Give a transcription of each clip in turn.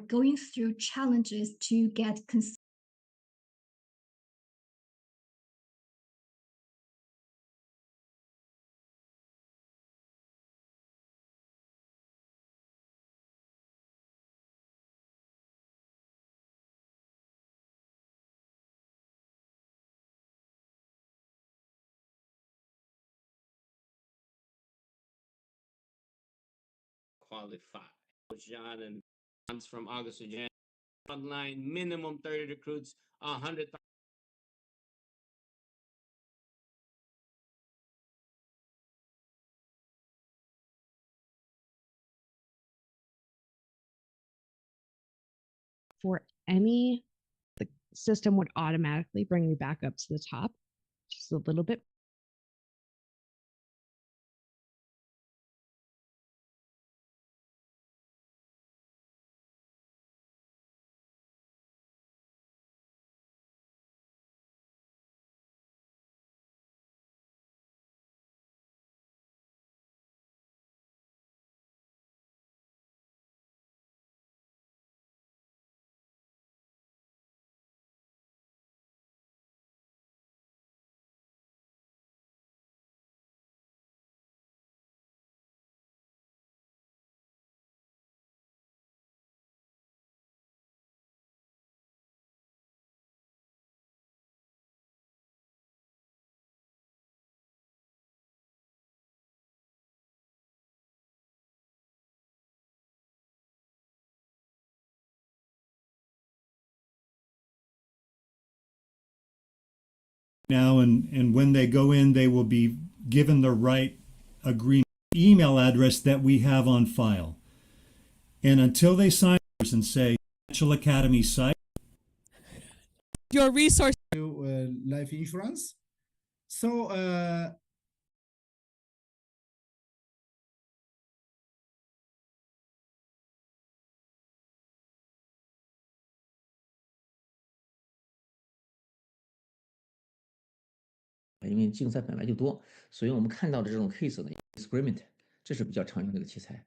going through challenges to get qualify. John and months from August to January. Online minimum 30 recruits, 100. For any, the system would automatically bring you back up to the top, just a little bit. Now, and when they go in, they will be given the right agreement email address that we have on file. And until they sign and say Financial Academy site, your resource life insurance. So因为竞赛本来就多，所以我们看到的这种 case 呢 experiment 这是比较常用的一个题材。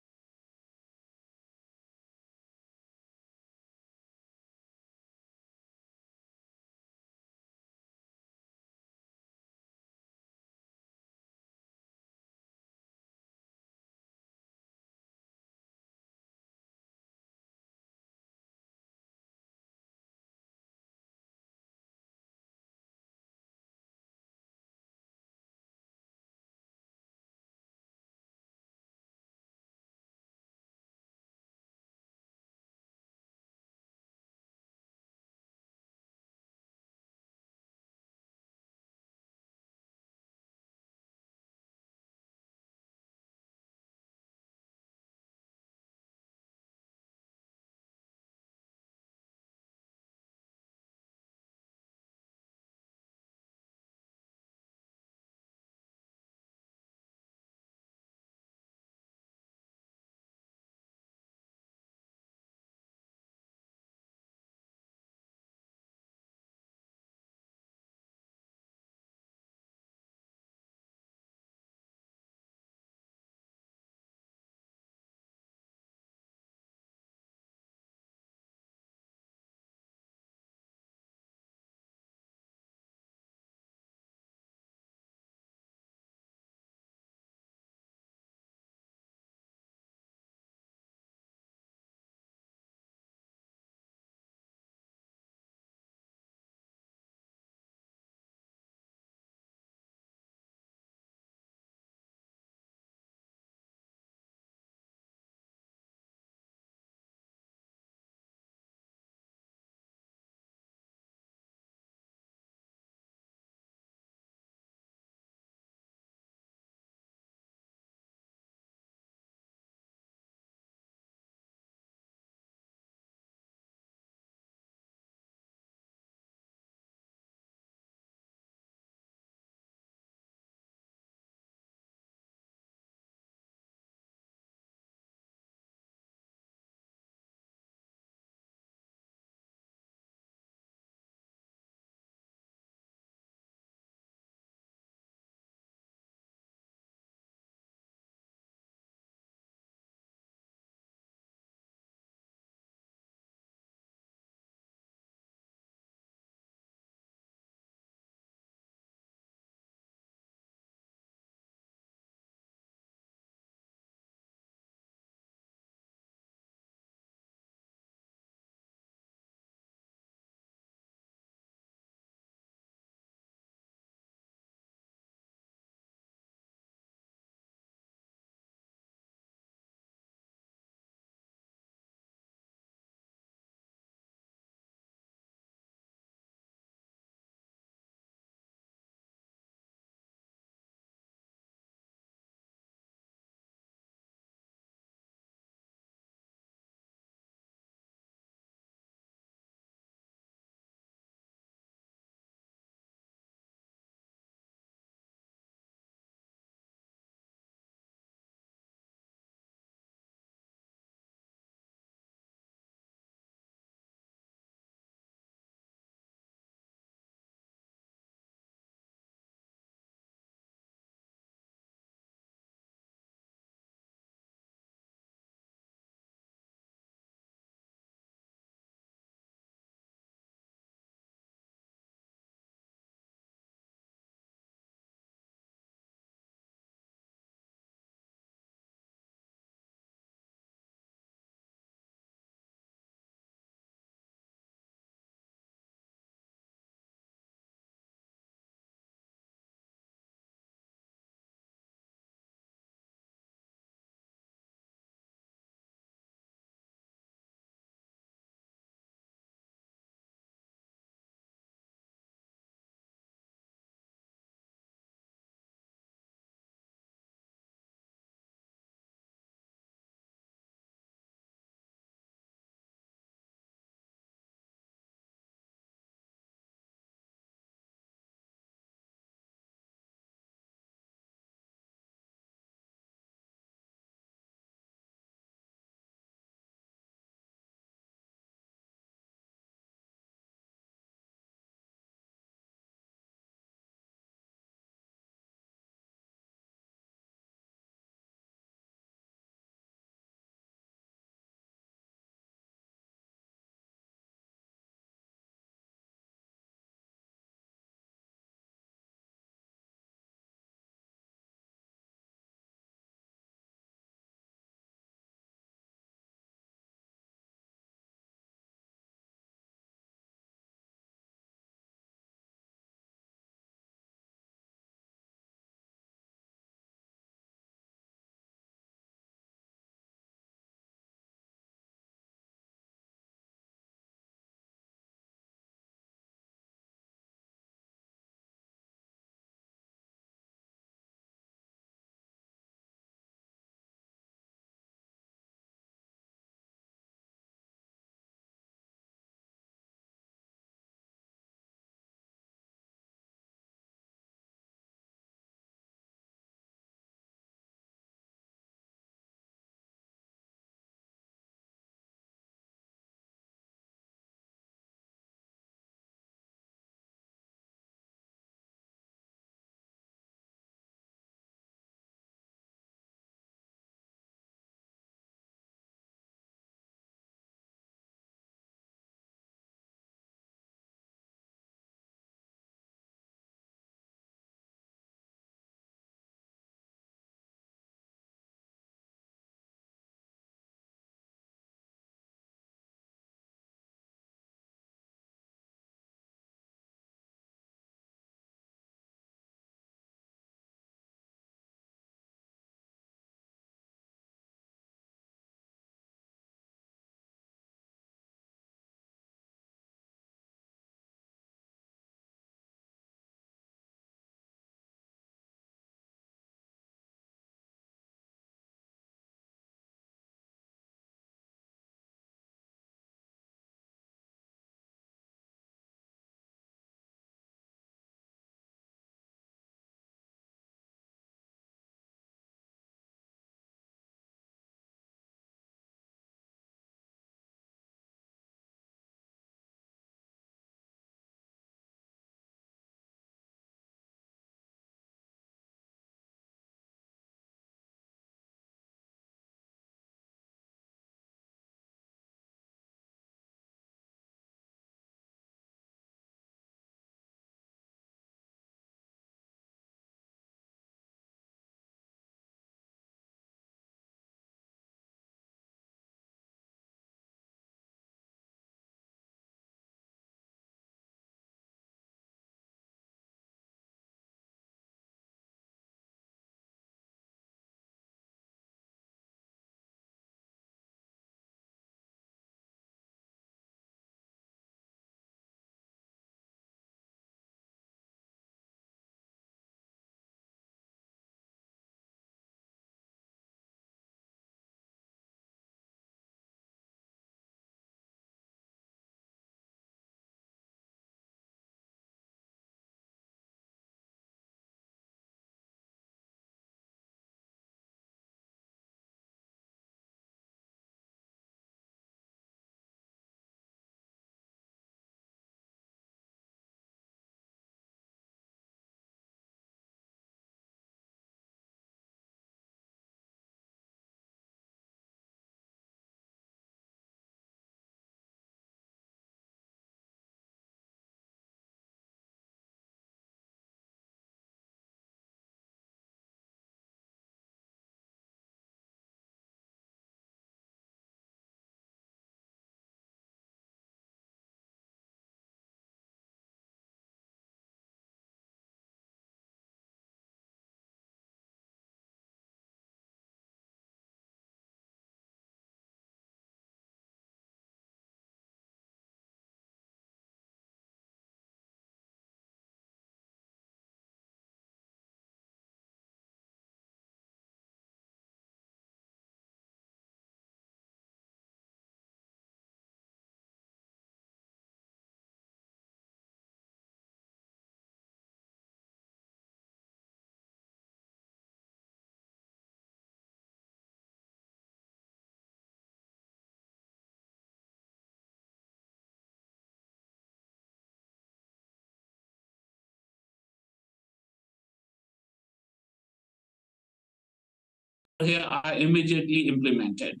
here I immediately implemented.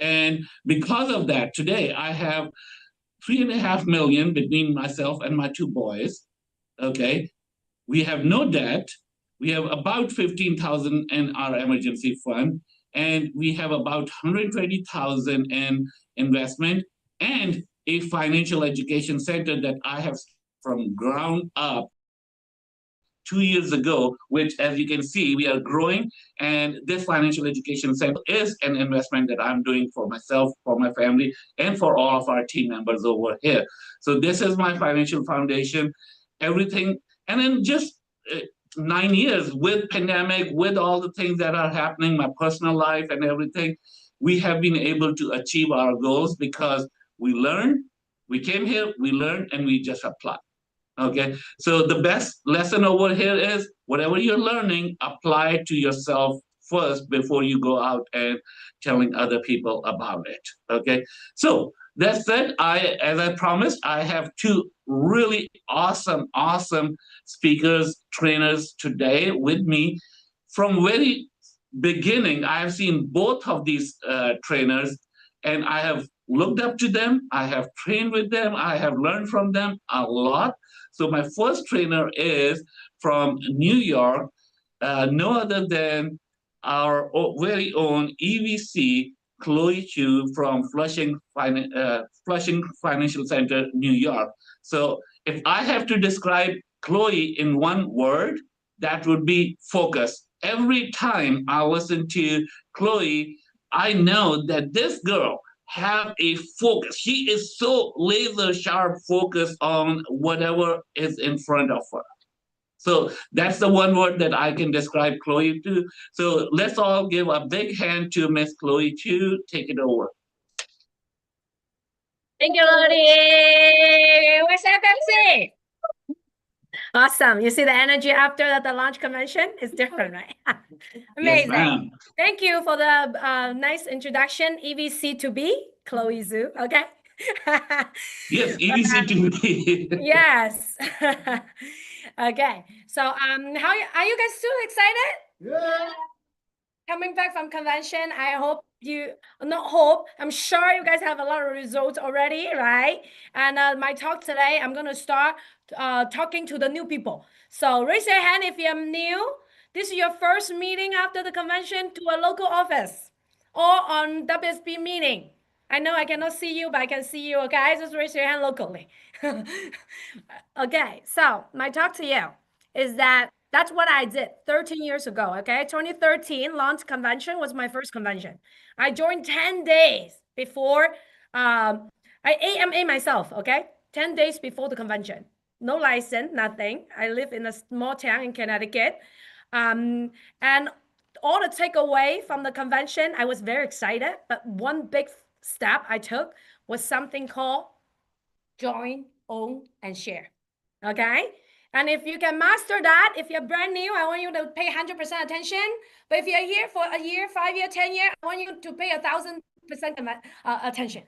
And because of that, today I have 3.5 million between myself and my two boys. Okay. We have no debt. We have about 15,000 in our emergency fund, and we have about 120,000 in investment and a financial education center that I have from ground up 2 years ago, which, as you can see, we are growing. And this financial education center is an investment that I'm doing for myself, for my family, and for all of our team members over here. So this is my financial foundation, everything. And then just 9 years with pandemic, with all the things that are happening, my personal life and everything, we have been able to achieve our goals because we learned, we came here, we learned, and we just applied. Okay, so the best lesson over here is whatever you're learning, apply it to yourself first before you go out and telling other people about it. Okay, so that said, as I promised, I have two really awesome speakers, trainers today with me. From very beginning, I have seen both of these trainers, and I have looked up to them. I have trained with them. I have learned from them a lot. So my first trainer is from New York, no other than our very own EVC, Chloe Chu from Flushing Financial Center, New York. So if I have to describe Chloe in one word, that would be focus. Every time I listen to Chloe, I know that this girl have a focus. She is so laser sharp focused on whatever is in front of her. So that's the one word that I can describe Chloe to. So let's all give a big hand to Miss Chloe Chu. Take it over. Thank you, Lodi. Where's FMC? Awesome. You see the energy after the launch convention is different, right? Amazing. Yes, thank you for the nice introduction, EVC2B, Chloe Zhu. Okay. Yes, EVC2B. Yes. Okay. So how are you guys still excited? Yeah. Coming back from convention, I hope I'm sure you guys have a lot of results already, right? And my talk today, I'm going to start talking to the new people. So raise your hand if you're new. This is your first meeting after the convention to a local office or on WSB meeting. I know I cannot see you, but I can see you, okay? Just raise your hand locally. Okay, so my talk to you is that's what I did 13 years ago, okay? 2013 launch convention was my first convention. I joined 10 days before, I AMA myself, okay? 10 days before the convention. No license, nothing. I live in a small town in Connecticut. And all the takeaway from the convention, I was very excited, but one big step I took was something called join, own, and share, okay? And if you can master that, if you're brand new, I want you to pay 100% attention. But if you're here for a year, 5 years, 10 years, I want you to pay 1,000% attention.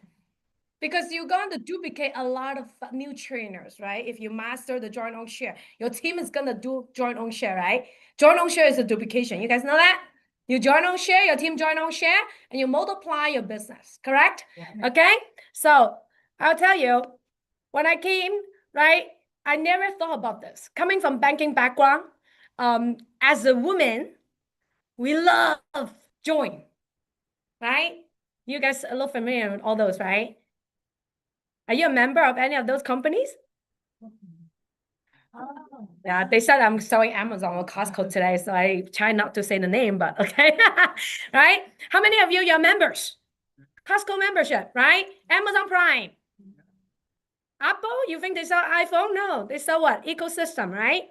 Because you're going to duplicate a lot of new trainers, right? If you master the join, own, share, your team is going to do join, own, share, right? Join, own, share is a duplication. You guys know that? You join, own, share, your team join, own, share, and you multiply your business, correct? Yeah. Okay? So I'll tell you, when I came, right, I never thought about this. Coming from banking background, as a woman, we love join, right? You guys are a little familiar with all those, right? Are you a member of any of those companies? Oh. Yeah, they said I'm selling Amazon or Costco today, so I try not to say the name, but okay. Right? How many of you are members? Costco membership, right? Amazon Prime. Apple, you think they sell iPhone? No, they sell what? Ecosystem, right?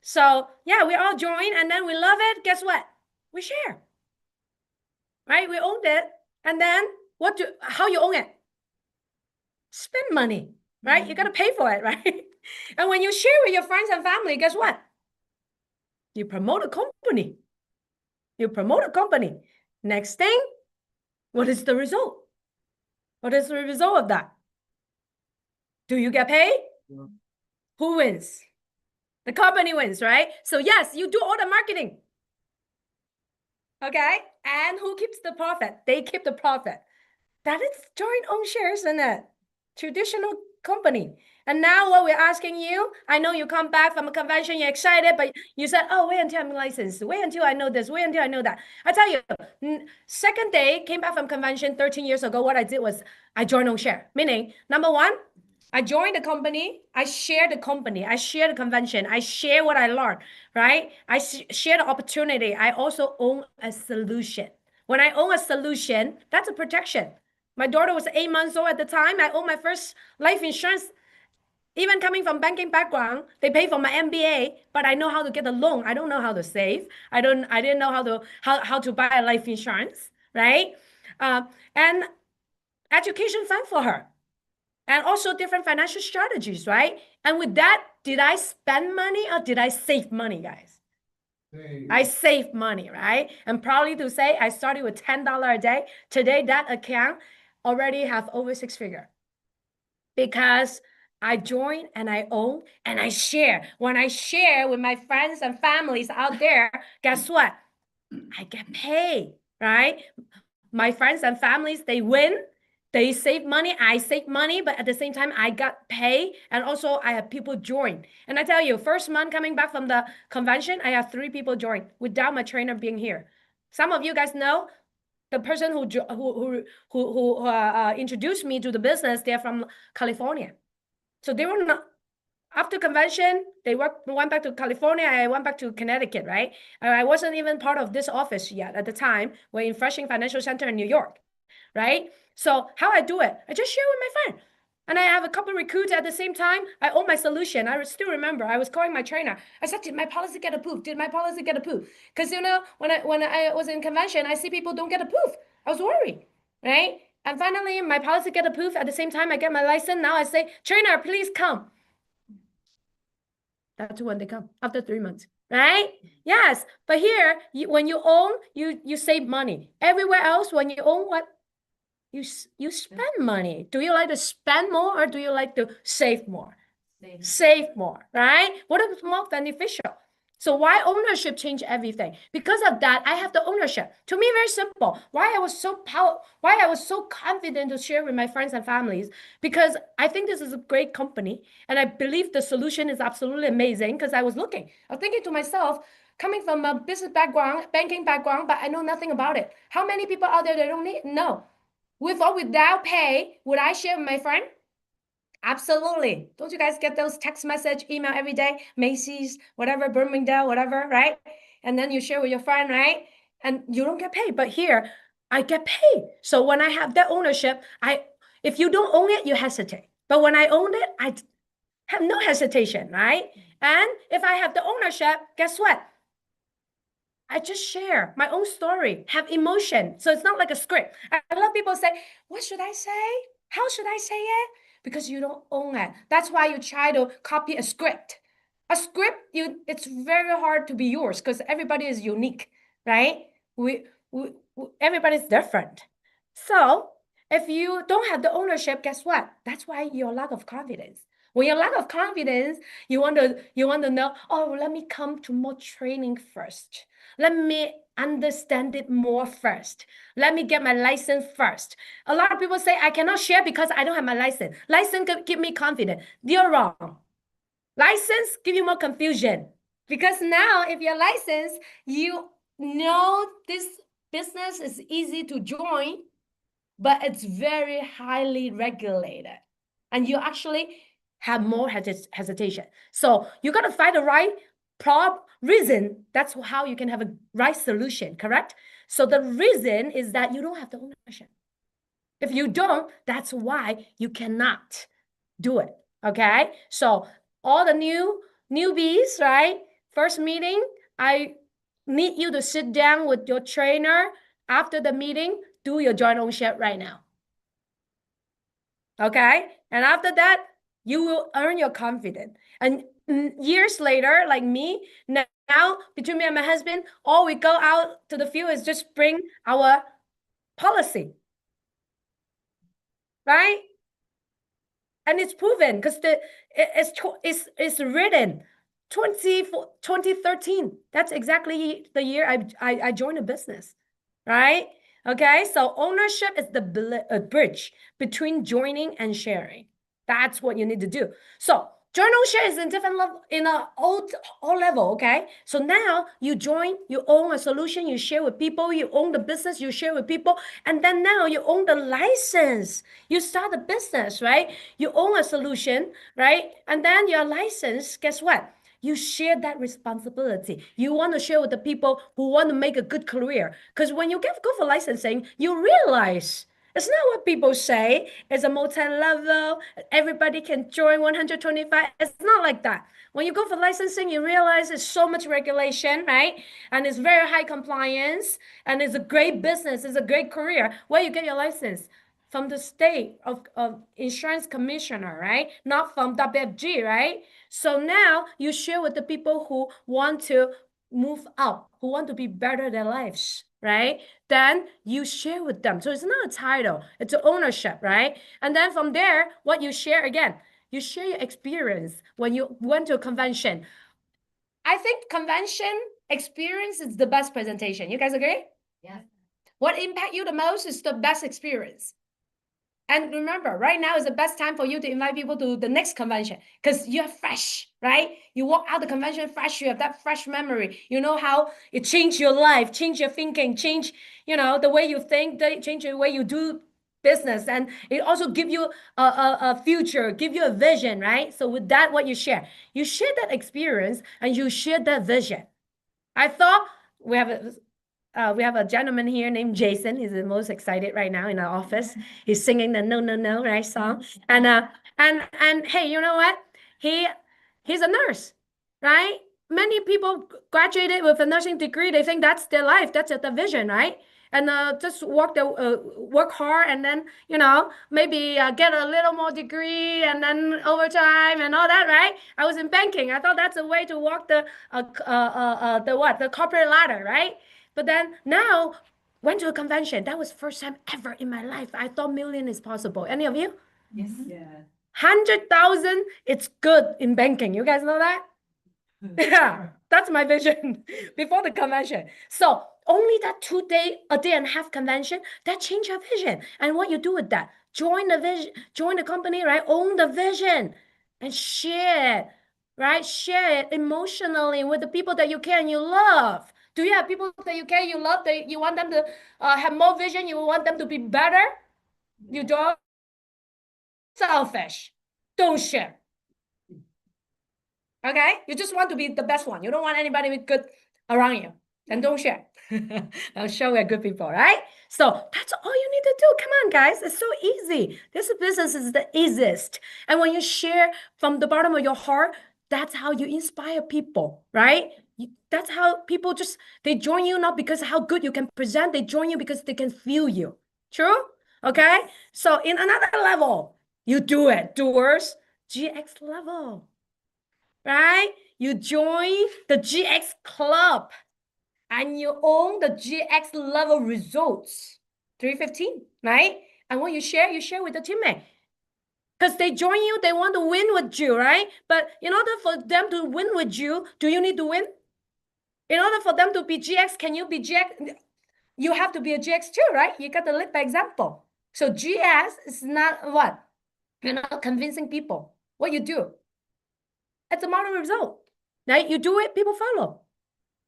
So yeah, we all join and then we love it. Guess what? We share, right? We own it. And then how you own it? Spend money, right? You got to pay for it, right? And when you share with your friends and family, guess what? You promote a company. You promote a company. Next thing, what is the result? What is the result of that? Do you get paid? Yeah. Who wins? The company wins, right? So yes, you do all the marketing. Okay. And who keeps the profit? They keep the profit. That is joint own shares, isn't it? Traditional company. And now what we're asking you, I know you come back from a convention, you're excited, but you said, oh, wait until I'm licensed. Wait until I know this. Wait until I know that. I tell you, second day, came back from convention 13 years ago. What I did was I joined on share. Meaning, number one, I joined the company. I share the company. I share the convention. I share what I learned, right? I share the opportunity. I also own a solution. When I own a solution, that's a protection. My daughter was 8 months old at the time. I owned my first life insurance. Even coming from banking background, they pay for my MBA, but I know how to get a loan. I don't know how to save. I didn't know how to buy a life insurance, right? And education fund for her, and also different financial strategies, right? And with that, did I spend money or did I save money, guys? I saved money, right? And proudly to say I started with $10 a day. Today, that account already have over 6 figures because I join and I own and I share. When I share with my friends and families out there, guess what? I get paid, right? My friends and families, they win. They save money. I save money, but at the same time, I got paid. And also, I have people join. And I tell you, first month coming back from the convention, I have 3 people join without my trainer being here. Some of you guys know the person who introduced me to the business. They're from California, so they were not. After convention, they went back to California. I went back to Connecticut, right? I wasn't even part of this office yet at the time. We're in Flushing Financial Center in New York, right? So how I do it, I just share with my friend. And I have a couple of recruits at the same time. I own my solution. I still remember I was calling my trainer. I said, did my policy get approved? Did my policy get approved? Because, you know, when I was in convention, I see people don't get approved. I was worried, right? And finally, my policy get approved. At the same time, I get my license. Now I say, trainer, please come. That's when they come after 3 months, right? Yes, but here, when you own, you save money. Everywhere else, when you own, what? You spend money. Do you like to spend more or do you like to save more? Save more, right? What is more beneficial? So why ownership change everything? Because of that, I have the ownership. To me, very simple. Why I was so confident to share with my friends and families, because I think this is a great company and I believe the solution is absolutely amazing. Because I was thinking to myself, coming from a business background, banking background, but I know nothing about it. How many people out there that don't need? No. With or without pay, would I share with my friend? Absolutely. Don't you guys get those text message, email every day? Macy's, whatever, Bloomingdale, whatever, right? And then you share with your friend, right? And you don't get paid. But here, I get paid. So when I have that ownership, if you don't own it, you hesitate. But when I own it, I have no hesitation, right? And if I have the ownership, guess what? I just share my own story, have emotion. So it's not like a script. I love people say, what should I say? How should I say it? Because you don't own it. That's why you try to copy a script. A script, it's very hard to be yours because everybody is unique, right? Everybody's different. So if you don't have the ownership, guess what? That's why you're lack of confidence. When you lack of confidence, you want to know, oh, let me come to more training first. Let me understand it more first. Let me get my license first. A lot of people say, I cannot share because I don't have my license. License give me confidence. You're wrong. License give you more confusion. Because now if you're licensed, you know this business is easy to join, but it's very highly regulated. And you actually have more hesitation. So you got to find the right reason. That's how you can have a right solution, correct? So the reason is that you don't have the ownership. If you don't, that's why you cannot do it, okay? So all the newbies, right? First meeting, I need you to sit down with your trainer. After the meeting, do your joint ownership right now. Okay? And after that, you will earn your confidence. And years later, like me, now between me and my husband, all we go out to the field is just bring our policy. Right? And it's proven because it's written. 2013. That's exactly the year I joined a business, right? Okay, so ownership is the bridge between joining and sharing. That's what you need to do. So journal share is in different level, in a all level, okay? So now you join, you own a solution, you share with people, you own the business, you share with people, and then now you own the license. You start a business, right? You own a solution, right? And then your license, guess what? You share that responsibility. You want to share with the people who want to make a good career. Because when you go for licensing, you realize it's not what people say. It's a multi-level. Everybody can join 125. It's not like that. When you go for licensing, you realize it's so much regulation, right? And it's very high compliance. And it's a great business. It's a great career. Where you get your license? From the state of insurance commissioner, right? Not from WFG, right? So now you share with the people who want to move up, who want to be better their lives, right? Then you share with them. So it's not a title, it's an ownership, right? And then from there, what you share again, you share your experience when you went to a convention. I think convention experience is the best presentation. You guys agree? Yes. What impact you the most is the best experience. And remember, right now is the best time for you to invite people to the next convention because you're fresh, right? You walk out the convention fresh, you have that fresh memory. You know how it changed your life, change your thinking, change, the way you think, change the way you do business. And it also give you a future, give you a vision, right? So with that, what you share that experience and you share that vision. I thought we have a gentleman here named Jason. He's the most excited right now in our office. He's singing the "No No No" right song. And hey, you know what? He's a nurse, right? Many people graduated with a nursing degree. They think that's their life. That's their vision, right? And just work hard, and then maybe get a little more degree, and then overtime and all that, right? I was in banking. I thought that's a way to walk the corporate ladder, right? But then now went to a convention. That was first time ever in my life. I thought million is possible. Any of you? Yes. Yeah. 100,000, it's good in banking. You guys know that? Yeah, that's my vision before the convention. So only that a day and a half convention, that changed your vision. And what you do with that? Join the vision, join the company, right? Own the vision and share it, right? Share it emotionally with the people that you care and you love. Do you have people that you care, you love, that you want them to have more vision, you want them to be better? You don't? Selfish. Don't share. Okay? You just want to be the best one. You don't want anybody to be good around you. Then don't share. I'll show we're good people, right? So that's all you need to do. Come on, guys. It's so easy. This business is the easiest. And when you share from the bottom of your heart, that's how you inspire people, right? That's how people they join you not because of how good you can present. They join you because they can feel you. True? Okay? So in another level, you do it. Doers, GX level. Right? You join the GX club and you own the GX level results. 315, right? And when you share with the teammate. Because they join you, they want to win with you, right? But in order for them to win with you, do you need to win? In order for them to be GX, can you be GX? You have to be a GX too, right? You got to lead by example. So GX is not what? You're not convincing people. What you do? It's a model result. Now you do it, people follow.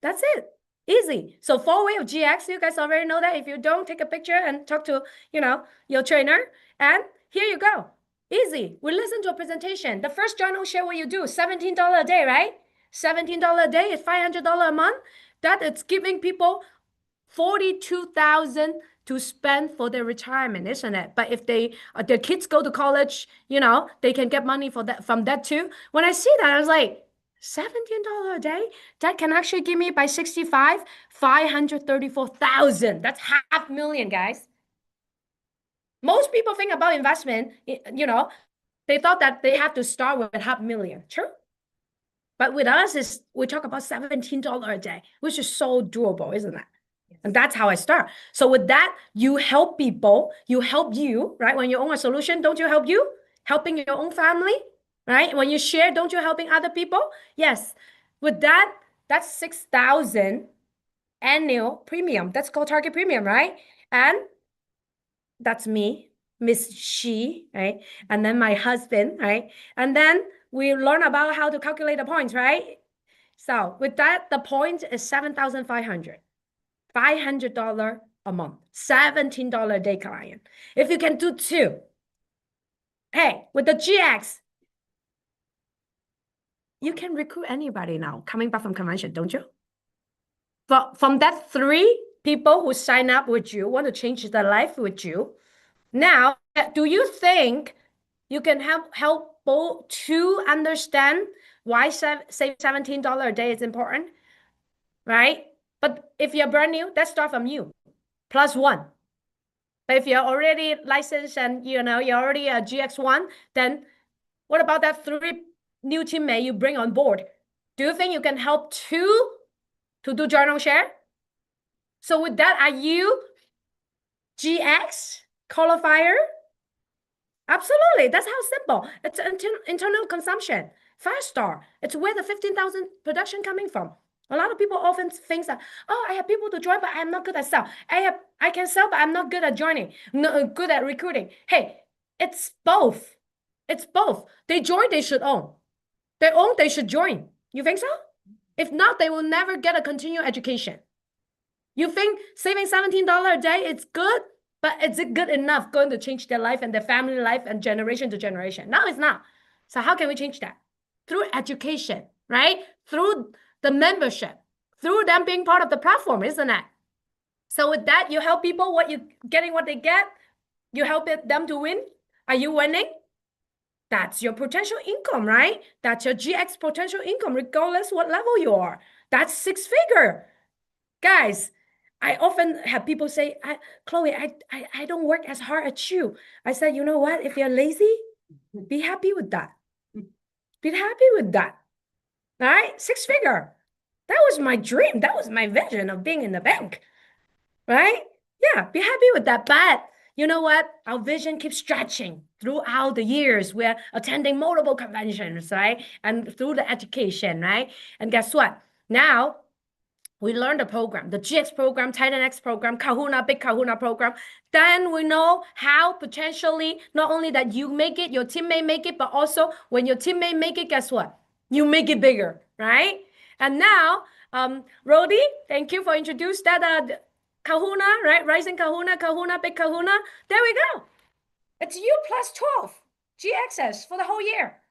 That's it. Easy. So 4-way of GX, you guys already know that. If you don't, take a picture and talk to, your trainer. And here you go. Easy. We listen to a presentation. The first journal share what you do. $17 a day, right? $17 a day is $500 a month. That is giving people 42,000 to spend for their retirement, isn't it? But if their kids go to college, they can get money from that too. When I see that, I was like, $17 a day? That can actually give me by 65, 534,000. That's $500,000, guys. Most people think about investment, they thought that they have to start with $500,000. True. But with us, we talk about $17 a day, which is so doable, isn't it? And that's how I start. So with that, you help people, you help you, right? When you own a solution, don't you help you? Helping your own family, right? When you share, don't you helping other people? Yes. With that, that's 6,000 annual premium. That's called target premium, right? And that's me, Miss She, right? And then my husband, right? And then we learn about how to calculate the points, right? So with that, the point is 7,500, $500 a month, $17 a day client. If you can do two, hey, with the GX, you can recruit anybody now coming back from convention, don't you? From that 3 people who sign up with you, want to change their life with you. Now, do you think you can help both to understand why save $17 a day is important, right? But if you're brand new, let's start from you, +1. But if you're already licensed and you're already a GX1, then what about that 3 new teammate you bring on board? Do you think you can help 2 to do journal share? So with that, are you GX qualifier? Absolutely. That's how simple. It's internal consumption. 5-star. It's where the 15,000 production coming from. A lot of people often think that, oh, I have people to join, but I'm not good at sell. I can sell, but I'm not good at joining, not good at recruiting. Hey, it's both. It's both. They join, they should own. They own, they should join. You think so? If not, they will never get a continuing education. You think saving $17 a day is good, but is it good enough going to change their life and their family life and generation to generation? No, it's not. So how can we change that? Through education, right? Through the membership, through them being part of the platform, isn't it? So with that, you help people getting what they get. You help them to win. Are you winning? That's your potential income, right? That's your GX potential income, regardless what level you are. That's 6-figure. Guys, I often have people say, Chloe, I don't work as hard as you. I said, you know what? If you're lazy, be happy with that. Be happy with that. All right? 6-figure. That was my dream. That was my vision of being in the bank. Right? Yeah, be happy with that. But you know what? Our vision keeps stretching throughout the years. We're attending multiple conventions, right? And through the education, right? And guess what? Now, we learn the program, the GX program, Titan X program, Kahuna, Big Kahuna program. Then we know how potentially, not only that you make it, your teammate make it, but also when your teammate make it, guess what? You make it bigger, right? And now, Rodi, thank you for introducing that Kahuna, right? Rising Kahuna, Kahuna, Big Kahuna. There we go. It's you plus 12 GXs for the whole year.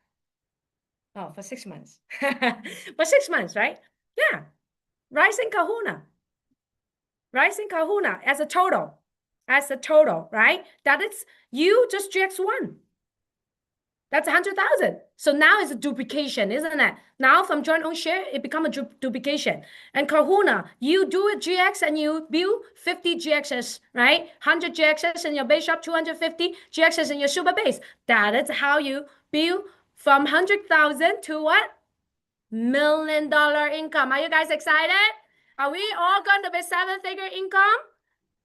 Oh, for 6 months. For 6 months, right? Yeah. Rising Kahuna as a total, right? That is you just GX1. That's 100,000. So now it's a duplication, isn't it? Now from joint own share, it becomes a duplication. And Kahuna, you do a GX and you build 50 GXs, right? 100 GXs in your base shop, 250 GXs in your super base. That is how you build from 100,000 to what? $1 million income. Are you guys excited? Are we all going to be 7-figure income?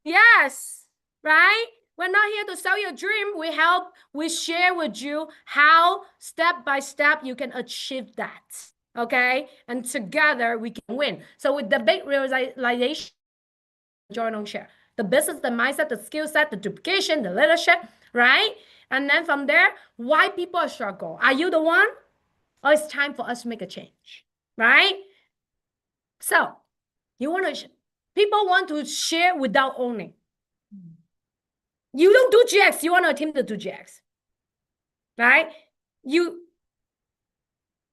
Yes, right? We're not here to sell your dream. We share with you how step by step you can achieve that. Okay? And together we can win. So with the big realization, join on share. The business, the mindset, the skill set, the duplication, the leadership, right? And then from there, why people struggle. Are you the one? Oh, it's time for us to make a change, right? So people want to share without owning. You don't do GX, you want a team to do GX, right? You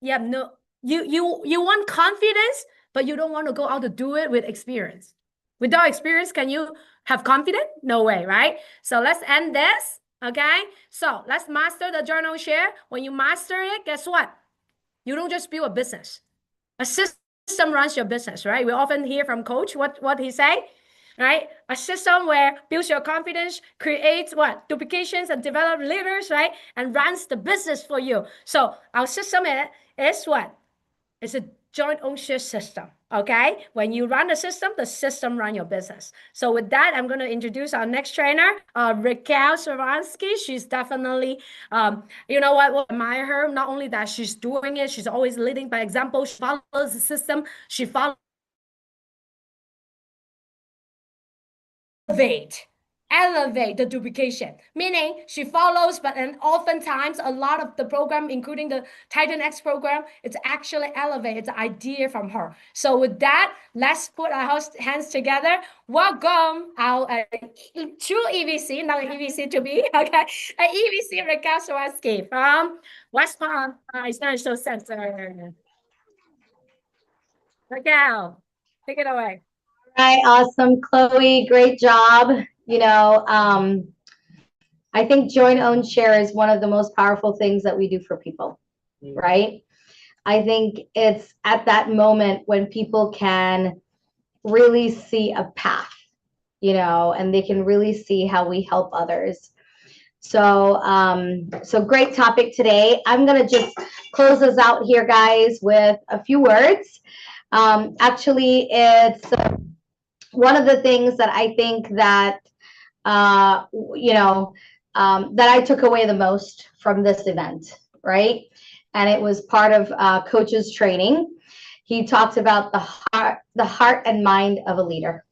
want confidence, but you don't want to go out to do it with experience. Without experience, can you have confidence? No way, right? So let's end this, okay? So let's master the journal share. When you master it, guess what? You don't just build a business. A system runs your business, right? We often hear from coach what he say, right? A system where builds your confidence, creates what? Duplications and develop leaders, right? And runs the business for you. So our system is what? It's a joint ownership system. Okay, when you run the system run your business. So with that, I'm going to introduce our next trainer, Raquel Sharansky. She's definitely, you know what, we'll admire her. Not only that she's doing it, she's always leading by example. She follows the system. She follows elevate the duplication, meaning she follows, but then oftentimes a lot of the program, including the Titan X program, it's actually elevate. It's an idea from her. So with that, let's put our hands together. Welcome our true EVC, not an EVC to be, okay? EVC Raquel Sharansky from West Palm Financial Center. Raquel, take it away. Right, awesome, Chloe, great job. You know, I think joint own share is one of the most powerful things that we do for people, right? I think it's at that moment when people can really see a path, you know, and they can really see how we help others. So, so great topic today. I'm gonna just close us out here, guys, with a few words. Actually, it's one of the things that I think that, you know, that I took away the most from this event, right? And it was part of coach's training. He talked about the heart and mind of a leader.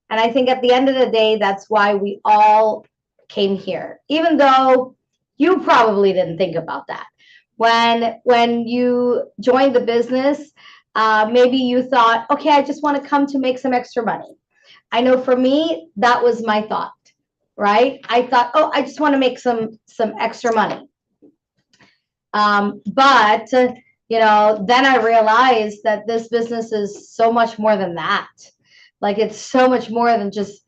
And I think at the end of the day, that's why we all came here, even though you probably didn't think about that. When you joined the business, maybe you thought, okay, I just want to come to make some extra money. I know for me, that was my thought, right? I thought, oh, I just want to make some extra money. But, you know, then I realized that this business is so much more than that. Like, it's so much more than just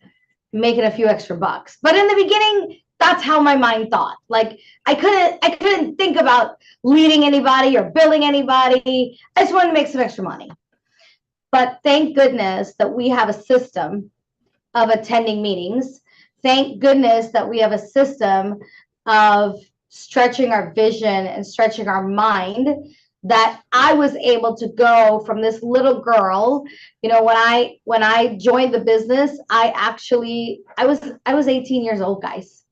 making a few extra bucks. But in the beginning, that's how my mind thought. Like, I couldn't think about leading anybody or billing anybody. I just wanted to make some extra money. But thank goodness that we have a system of attending meetings. Thank goodness that we have a system of stretching our vision and stretching our mind, that I was able to go from this little girl. You know, when I joined the business, I was 18 years old, guys.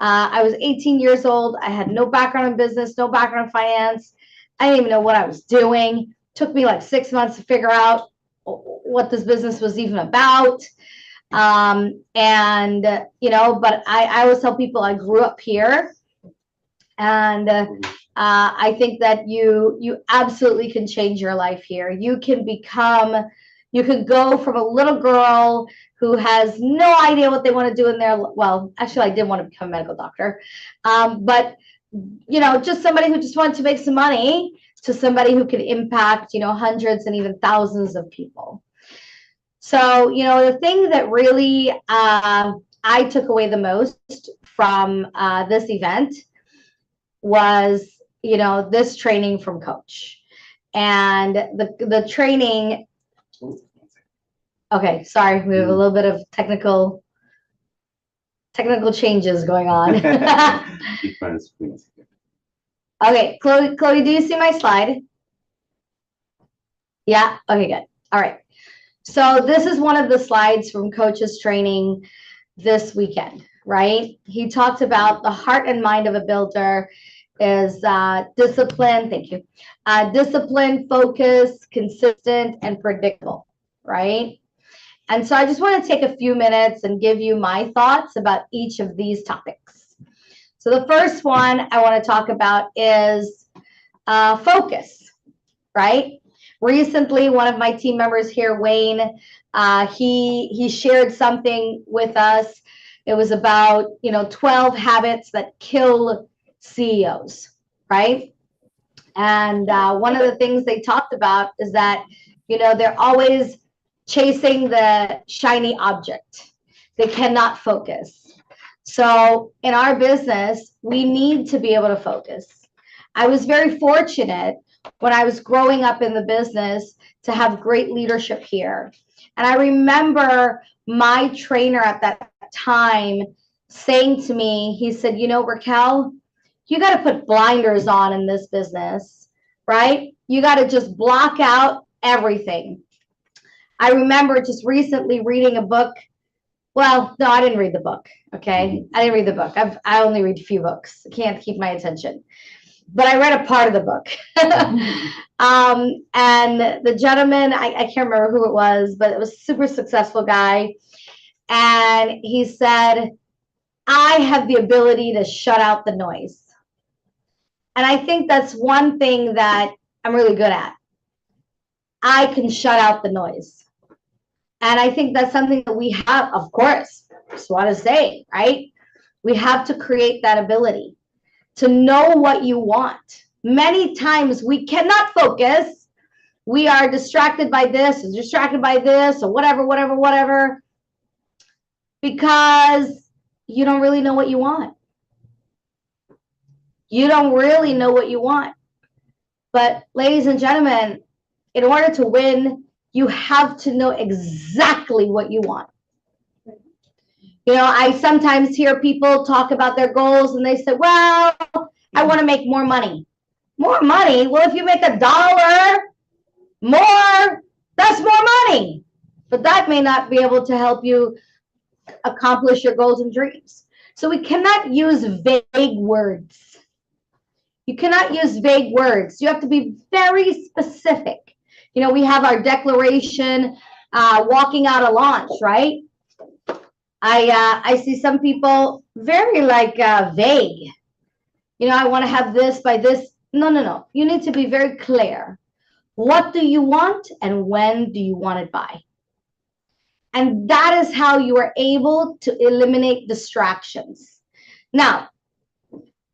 I was 18 years old. I had no background in business, no background in finance. I didn't even know what I was doing. It took me like 6 months to figure out what this business was even about. And, you know, but I always tell people I grew up here. And I think that you absolutely can change your life here. You can go from a little girl who has no idea what they want to do in their, well, actually, I did want to become a medical doctor. But, you know, just somebody who just wanted to make some money, to somebody who could impact, you know, hundreds and even thousands of people. So, you know, the thing that really I took away the most from this event was, you know, this training from Coach. And the training, okay, sorry, we have a little bit of technical changes going on. Okay, Chloe, do you see my slide? Yeah, okay, good. All right. So this is one of the slides from Coach's training this weekend, right? He talked about the heart and mind of a builder is discipline, thank you. Discipline, focus, consistent, and predictable, right? And so I just want to take a few minutes and give you my thoughts about each of these topics. So the first one I want to talk about is focus, right? Recently, one of my team members here, Wayne, he shared something with us. It was about, you know, 12 habits that kill CEOs, right? And one of the things they talked about is that, you know, they're always chasing the shiny object. They cannot focus. So in our business, we need to be able to focus. I was very fortunate when I was growing up in the business to have great leadership here. And I remember my trainer at that time saying to me, he said, you know, Raquel, you got to put blinders on in this business, right? You got to just block out everything. I remember just recently reading a book. Well, no, I didn't read the book. Okay. I didn't read the book. I only read a few books. I can't keep my attention. But I read a part of the book. And the gentleman, I can't remember who it was, but it was a super successful guy. And he said, I have the ability to shut out the noise. And I think that's one thing that I'm really good at. I can shut out the noise. And I think that's something that we have, of course, just want to say, right? We have to create that ability to know what you want. Many times we cannot focus. We are distracted by this, or distracted by this, or whatever, because you don't really know what you want. You don't really know what you want. But ladies and gentlemen, in order to win, you have to know exactly what you want. You know, I sometimes hear people talk about their goals and they say, well, I want to make more money. More money? Well, if you make $1 more, that's more money. But that may not be able to help you accomplish your goals and dreams. So we cannot use vague words. You cannot use vague words. You have to be very specific. You know, we have our declaration, walking out a launch, right? I see some people very vague. You know, I want to have this by this. No. You need to be very clear. What do you want and when do you want it by? And that is how you are able to eliminate distractions. Now,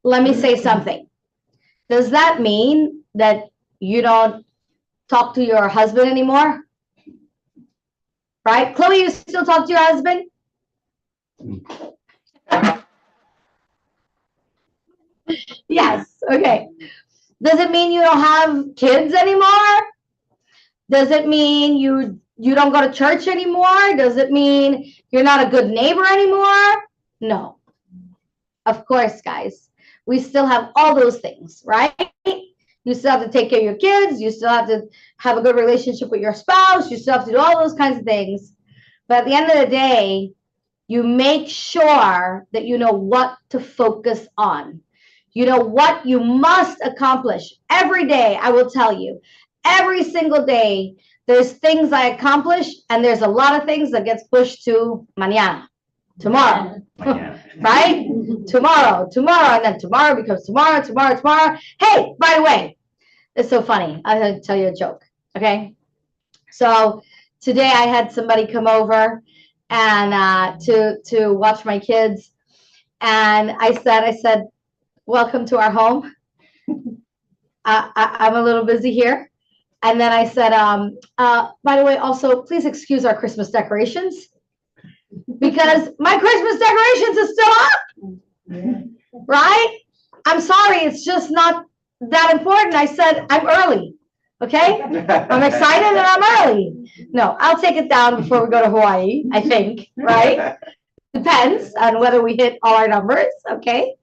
let me say something. Does that mean that you don't talk to your husband anymore? Right? Chloe, you still talk to your husband? Yes. Okay. Does it mean you don't have kids anymore? Does it mean you don't go to church anymore? Does it mean you're not a good neighbor anymore? No. Of course, guys. We still have all those things, right? You still have to take care of your kids. You still have to have a good relationship with your spouse. You still have to do all those kinds of things. But at the end of the day, you make sure that you know what to focus on. You know what you must accomplish every day. I will tell you, every single day, there's things I accomplish, and there's a lot of things that gets pushed to mañana, tomorrow, right? Tomorrow, and then tomorrow becomes tomorrow. Hey, by the way, it's so funny. I'm going to tell you a joke, okay? So today I had somebody come over and to watch my kids, and I said, welcome to our home. I'm a little busy here. And then I said, by the way, also, please excuse our Christmas decorations because my Christmas decorations is still up, right? I'm sorry, it's just not that important. I said, I'm early, okay? I'm excited and I'm early. No, I'll take it down before we go to Hawaii, I think, right? Depends on whether we hit all our numbers, okay?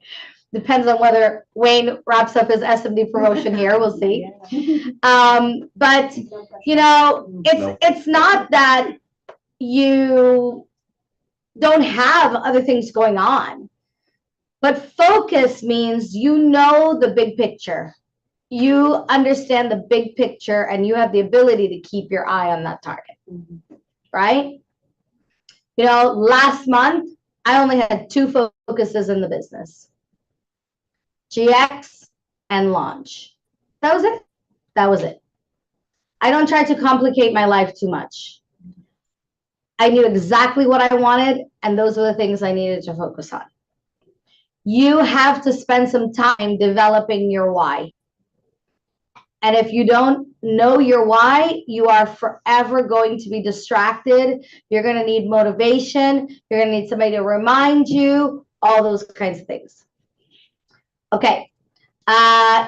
Depends on whether Wayne wraps up his SMD promotion here. We'll see. But you know, it's not that you don't have other things going on, but focus means you know the big picture. You understand the big picture, and you have the ability to keep your eye on that target, right? You know, last month I only had 2 focuses in the business. GX and launch. That was it. I don't try to complicate my life too much. I knew exactly what I wanted, and those were the things I needed to focus on. You have to spend some time developing your why. And if you don't know your why, you are forever going to be distracted. You're going to need motivation. You're going to need somebody to remind you, all those kinds of things. Okay,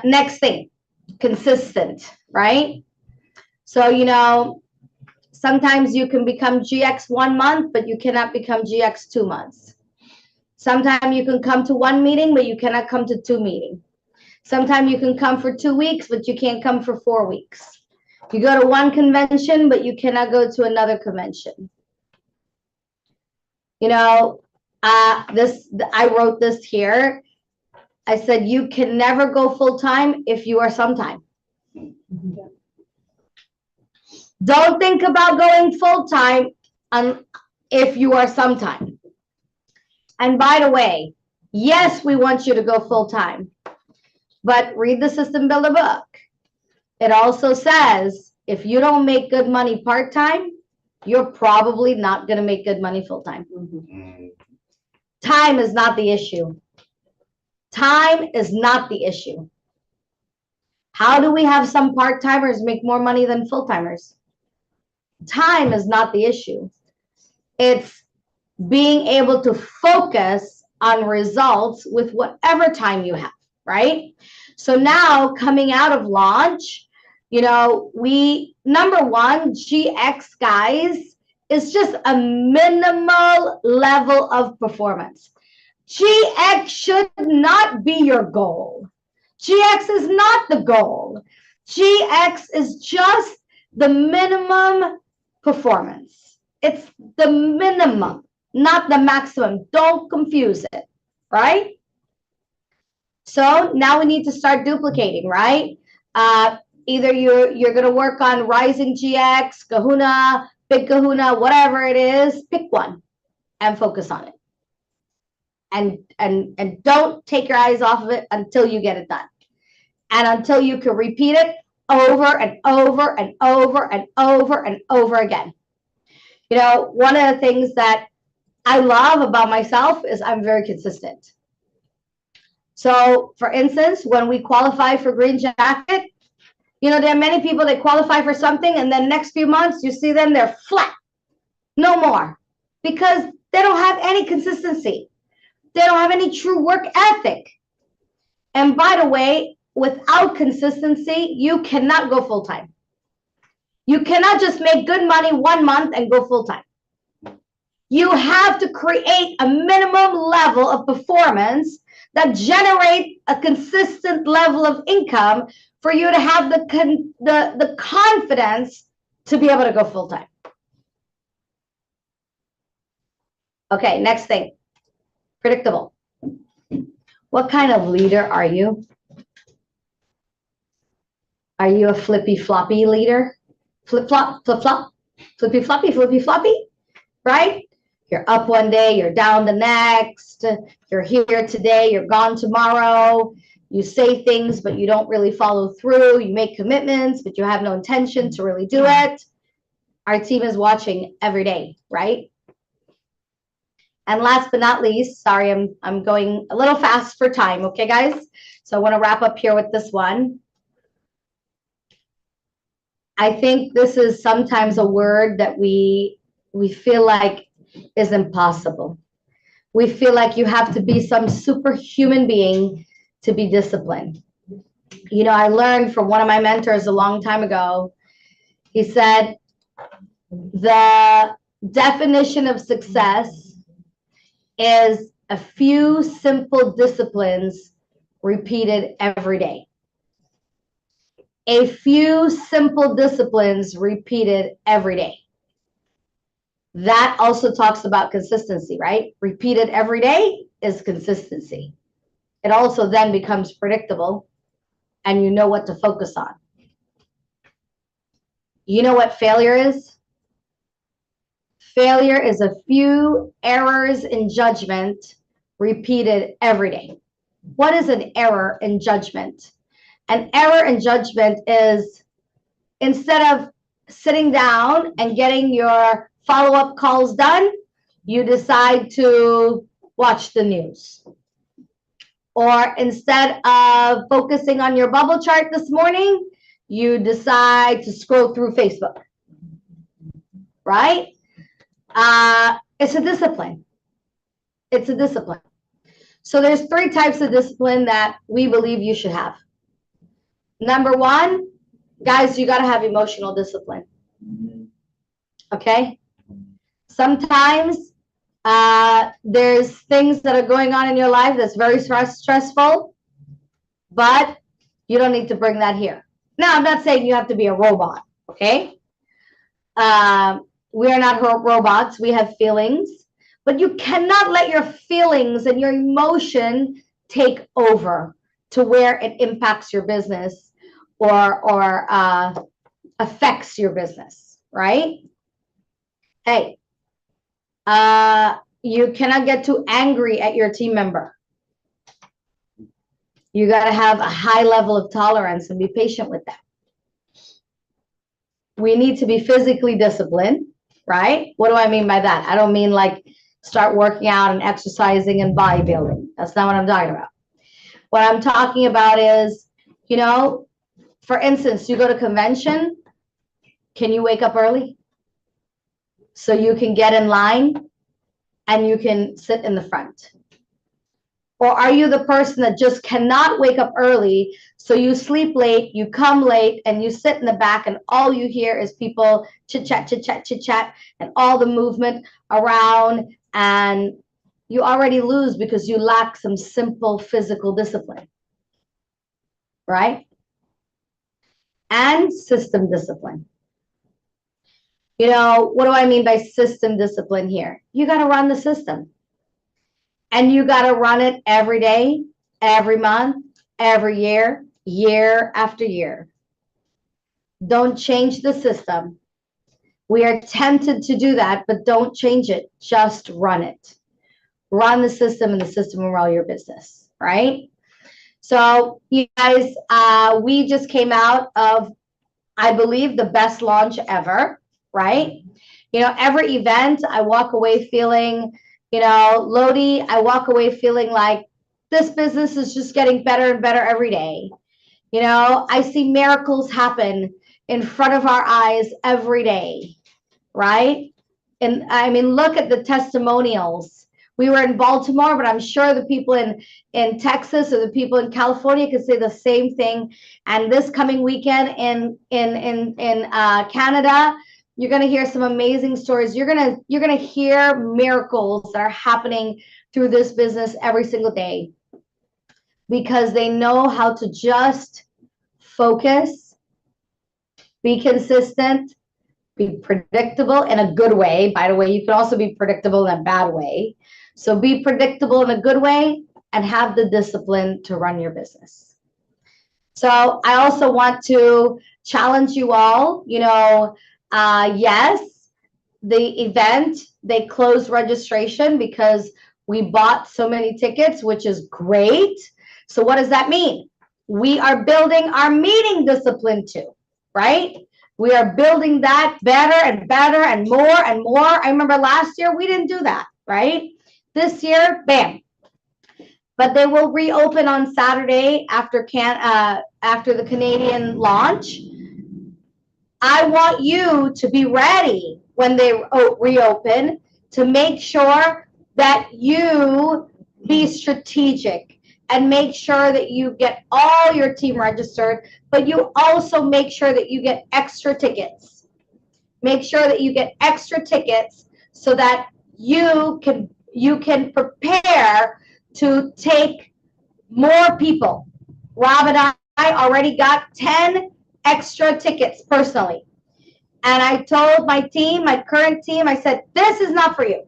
next thing, consistent, right? So, you know, sometimes you can become GX 1 month, but you cannot become GX 2 months. Sometimes you can come to 1 meeting, but you cannot come to 2 meetings. Sometimes you can come for 2 weeks, but you can't come for 4 weeks. You go to one convention, but you cannot go to another convention. You know, I wrote this here. I said, you can never go full-time if you are sometime. Don't think about going full-time if you are sometime. And by the way, yes, we want you to go full-time, but read the System Builder book. It also says, if you don't make good money part-time, you're probably not going to make good money full-time. Time is not the issue. Time is not the issue. How do we have some part-timers make more money than full-timers? Time is not the issue. It's being able to focus on results with whatever time you have, right? So now coming out of launch, you know, number one, GX, guys, is just a minimal level of performance. GX should not be your goal. GX is not the goal. GX is just the minimum performance. It's the minimum, not the maximum. Don't confuse it, right? So now we need to start duplicating, right? Either you're going to work on Rising GX, Kahuna, Big Kahuna, whatever it is, pick one and focus on it. And don't take your eyes off of it until you get it done. And until you can repeat it over and over and over and over and over again. You know, one of the things that I love about myself is I'm very consistent. So, for instance, when we qualify for Green Jacket, you know, there are many people that qualify for something, and then next few months, you see them, they're flat. No more. Because they don't have any consistency. They don't have any true work ethic. And by the way, without consistency, you cannot go full-time. You cannot just make good money 1 month and go full-time. You have to create a minimum level of performance that generate a consistent level of income for you to have the confidence to be able to go full-time. Okay, next thing. Predictable. What kind of leader are you? Are you a flippy floppy leader? Flip flop, flippy floppy, right? You're up one day, you're down the next. You're here today, you're gone tomorrow. You say things, but you don't really follow through. You make commitments, but you have no intention to really do it. Our team is watching every day, right? And last but not least, sorry, I'm going a little fast for time, okay, guys? So I want to wrap up here with this one. I think this is sometimes a word that we feel like is impossible. We feel like you have to be some superhuman being to be disciplined. You know, I learned from one of my mentors a long time ago. He said, the definition of success is a few simple disciplines repeated every day. A few simple disciplines repeated every day. That also talks about consistency, right? Repeated every day is consistency. It also then becomes predictable and you know what to focus on. You know what failure is? Failure is a few errors in judgment repeated every day. What is an error in judgment? An error in judgment is instead of sitting down and getting your follow-up calls done, you decide to watch the news. Or instead of focusing on your bubble chart this morning, you decide to scroll through Facebook, right? It's a discipline. It's a discipline. So there's 3 types of discipline that we believe you should have. Number 1, guys, you got to have emotional discipline. Okay? Sometimes there's things that are going on in your life that's very stressful. but you don't need to bring that here. Now, I'm not saying you have to be a robot, okay? We are not robots. We have feelings, but you cannot let your feelings and your emotion take over to where it impacts your business or affects your business, right? Hey, you cannot get too angry at your team member. You got to have a high level of tolerance and be patient with them. We need to be physically disciplined, right? What do I mean by that? I don't mean like start working out and exercising and bodybuilding. That's not what I'm talking about. What I'm talking about is, you know, for instance, you go to convention, can you wake up early so you can get in line and you can sit in the front? Or are you the person that just cannot wake up early, so you sleep late, you come late, and you sit in the back, and all you hear is people chit-chat, chit-chat, chit-chat, and all the movement around, and you already lose because you lack some simple physical discipline, right? And system discipline. You know, what do I mean by system discipline here? You got to run the system. And you got to run it every day, every month, every year, year after year. Don't change the system. We are tempted to do that, but don't change it. Just run it. Run the system, and the system will run your business, right? So, you guys, we just came out of, I believe, the best launch ever, right? You know, every event, I walk away feeling, you know, Lodi, I walk away feeling like this business is just getting better and better every day. You know, I see miracles happen in front of our eyes every day, right? And I mean, look at the testimonials. We were in Baltimore, but I'm sure the people in Texas or the people in California could say the same thing. And this coming weekend in Canada, you're going to hear some amazing stories. You're going to hear miracles that are happening through this business every single day, because they know how to just focus, be consistent, be predictable in a good way. By the way, you can also be predictable in a bad way. So be predictable in a good way and have the discipline to run your business. So I also want to challenge you all, you know, yes, the event, they closed registration because we bought so many tickets, which is great. So what does that mean? We are building our meeting discipline too, right? We are building that better and better and more and more. I remember last year we didn't do that, right? This year, bam. But they will reopen on Saturday after the Canadian launch. I want you to be ready when they reopen, to make sure that you be strategic and make sure that you get all your team registered, but you also make sure that you get extra tickets. Make sure that you get extra tickets so that you can prepare to take more people. Rob and I already got 10 extra tickets personally. And I told my team, my current team, I said, this is not for you.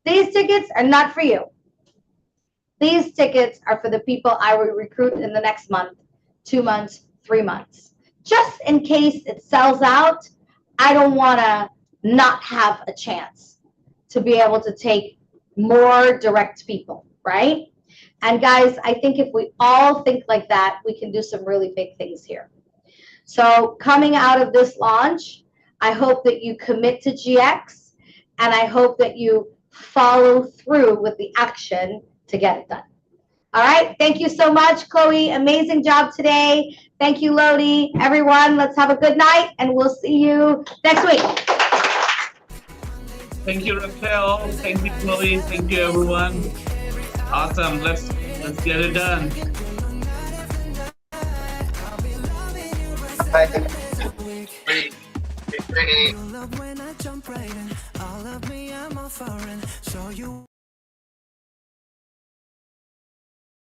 These tickets are not for you. These tickets are for the people I will recruit in the next month, 2 months, 3 months. Just in case it sells out, I don't want to not have a chance to be able to take more direct people, right? And guys, I think if we all think like that, we can do some really big things here. So coming out of this launch, I hope that you commit to GX, and I hope that you follow through with the action to get it done. All right. Thank you so much, Chloe. Amazing job today. Thank you, Lodi. Everyone, let's have a good night, and we'll see you next week. Thank you, Raquel. Thank you, Chloe. Thank you, everyone. Awesome. Let's get it done. Love when I jump right in. All of me, I'm all foreign. Show you.